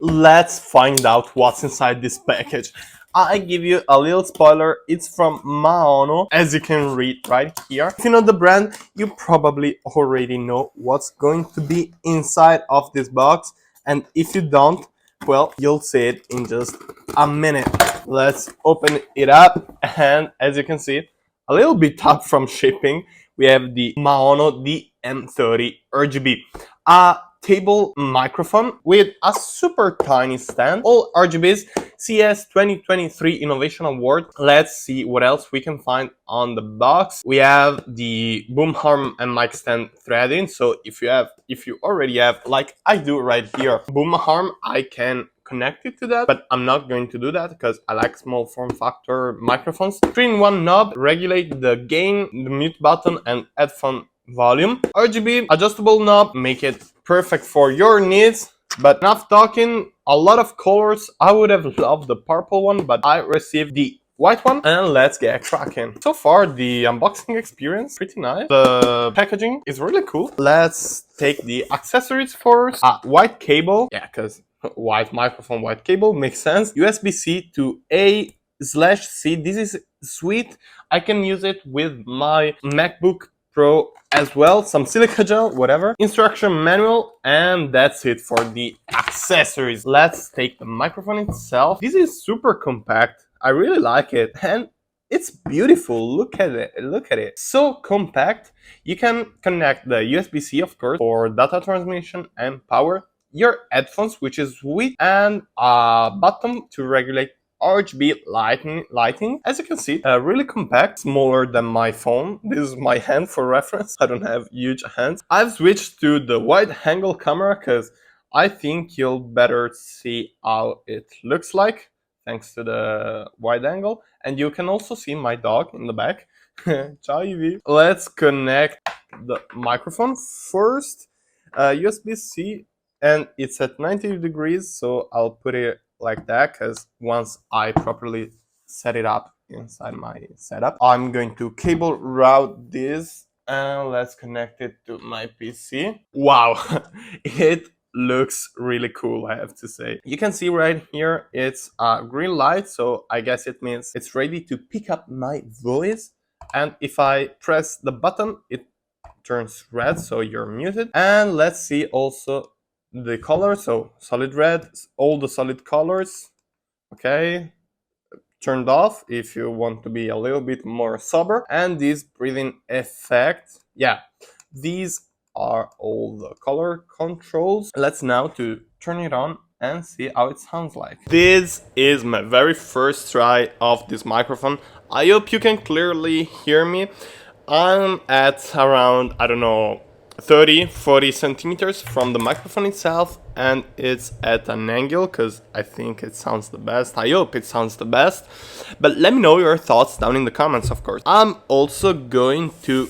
Let's find out what's inside this package. I give you a little spoiler, it's from Maono, as you can read right here. If you know the brand, you probably already know what's going to be inside of this box, and if you don't, well, you'll see it in just a minute. Let's open it up, and as you can see, a little bit up from shipping, we have the Maono DM30 RGB. Table microphone with a super tiny stand, all RGBs, CS 2023 Innovation Award. Let's see what else we can find on the box. We have the boom arm and mic stand threading, so if you already have, like I do right here, boom arm, I can connect it to that, but I'm not going to do that because I like small form factor microphones. 3-in-1 knob, regulate the gain, the mute button, and headphone volume. RGB adjustable knob, make it perfect for your needs. But enough talking, a lot of colors. I would have loved the purple one, but I received the white one, and let's get cracking. So far, the unboxing experience pretty nice. The packaging is really cool. Let's take the accessories first. White cable, yeah, because white microphone, white cable makes sense. USB-C to A/C. This is sweet. I can use it with my MacBook Pro as well. Some silica gel, whatever. Instruction manual, and that's it for the accessories. Let's take the microphone itself. This is super compact. I really like it, and it's beautiful. Look at it. Look at it. So compact. You can connect the USB-C, of course, for data transmission and power your headphones, which is sweet, and a button to regulate RGB lighting. As you can see, really compact, smaller than my phone. This is my hand for reference. I don't have huge hands. I've switched to the wide angle camera because I think you'll better see how it looks like thanks to the wide angle. And you can also see my dog in the back. Ciao, Evie. Let's connect the microphone first. USB-C, and it's at 90 degrees, so I'll put it like that, because once I properly set it up inside my setup, I'm going to cable route this, and let's connect it to my PC. Wow, it looks really cool, I have to say. You can see right here it's a green light, so I guess it means it's ready to pick up my voice, and if I press the button, it turns red, so you're muted. And let's see also the color, so solid red, all the solid colors. Okay, turned off if you want to be a little bit more sober. And this breathing effect, yeah, these are all the color controls. Let's now to turn it on and see how it sounds like. This is my very first try of this microphone. I hope you can clearly hear me. I'm at around, I don't know, 30-40 centimeters from the microphone itself, and it's at an angle because I think it sounds the best. I hope it sounds the best, but let me know your thoughts down in the comments, of course. I'm also going to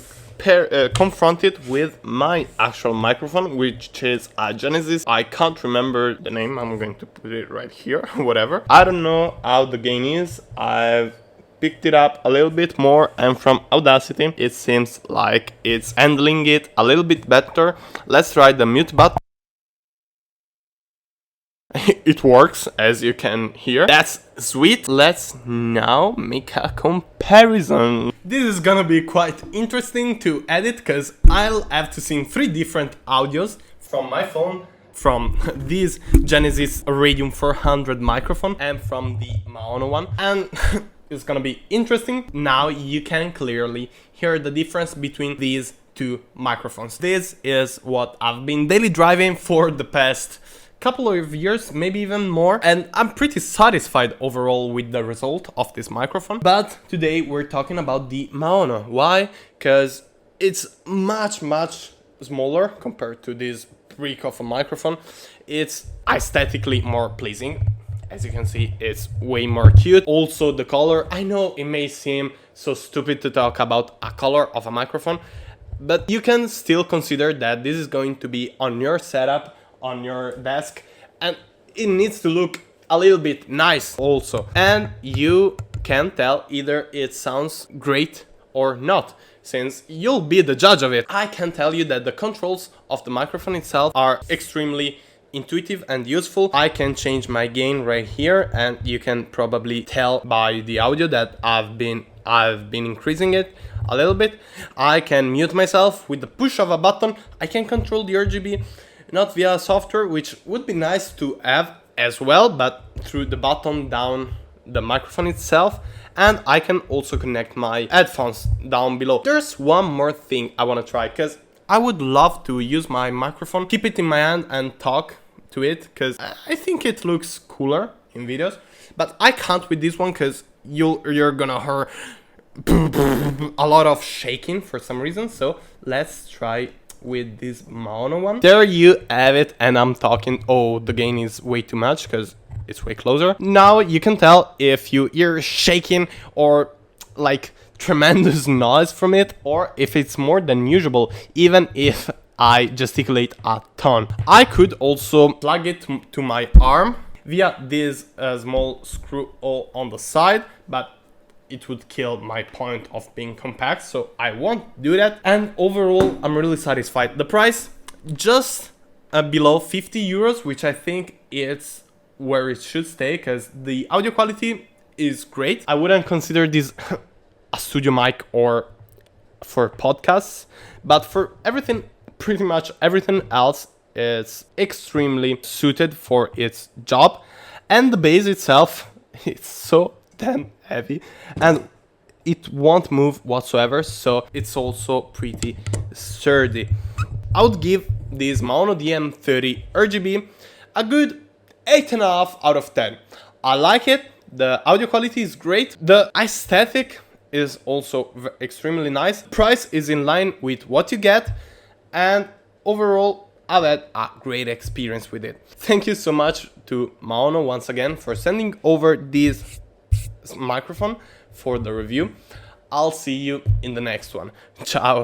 confront it with my actual microphone, which is a Genesis. I can't remember the name. I'm going to put it right here. Whatever. I don't know how the gain is. I've picked it up a little bit more, and from Audacity it seems like it's handling it a little bit better. Let's try the mute button. It works, as you can hear. That's sweet. Let's now make a comparison. This is gonna be quite interesting to edit because I'll have to sing 3 different audios from my phone, from this Genesis Radium 400 microphone, and from the Maono one, and it's gonna be interesting. Now you can clearly hear the difference between these 2 microphones. This is what I've been daily driving for the past couple of years, maybe even more, and I'm pretty satisfied overall with the result of this microphone. But today we're talking about the Maono. Why? Because it's much smaller compared to this brick of a microphone. It's aesthetically more pleasing. As you can see, it's way more cute. Also the color, I know it may seem so stupid to talk about a color of a microphone, but you can still consider that this is going to be on your setup, on your desk, and it needs to look a little bit nice also. And you can tell either it sounds great or not, since you'll be the judge of it. I can tell you that the controls of the microphone itself are extremely intuitive and useful. I can change my gain right here, and you can probably tell by the audio that I've been increasing it a little bit. I can mute myself with the push of a button. I can control the RGB not via software, which would be nice to have as well, but through the button down the microphone itself. And I can also connect my headphones down below. There's one more thing I want to try, because I would love to use my microphone, keep it in my hand and talk to it, because I think it looks cooler in videos. But I can't with this one, because you're gonna hear a lot of shaking for some reason. So let's try with this Maono one. There you have it, and I'm talking. Oh, the gain is way too much because it's way closer. Now you can tell if you hear shaking or like tremendous noise from it, or if it's more than usual, even if I gesticulate a ton. I could also plug it to my arm via this small screw hole on the side, but it would kill my point of being compact, so I won't do that. And overall, I'm really satisfied. The price, just below 50 euros, which I think it's where it should stay, because the audio quality is great. I wouldn't consider this a studio mic or for podcasts, but for everything, pretty much everything else, it's extremely suited for its job. And the base itself, it's so damn heavy and it won't move whatsoever, so it's also pretty sturdy. I would give this Maono DM30 RGB a good 8.5 out of 10. I like it, the audio quality is great, the aesthetic is also extremely nice, price is in line with what you get, and overall I've had a great experience with it. Thank you so much to Maono once again for sending over this microphone for the review. I'll see you in the next one. Ciao.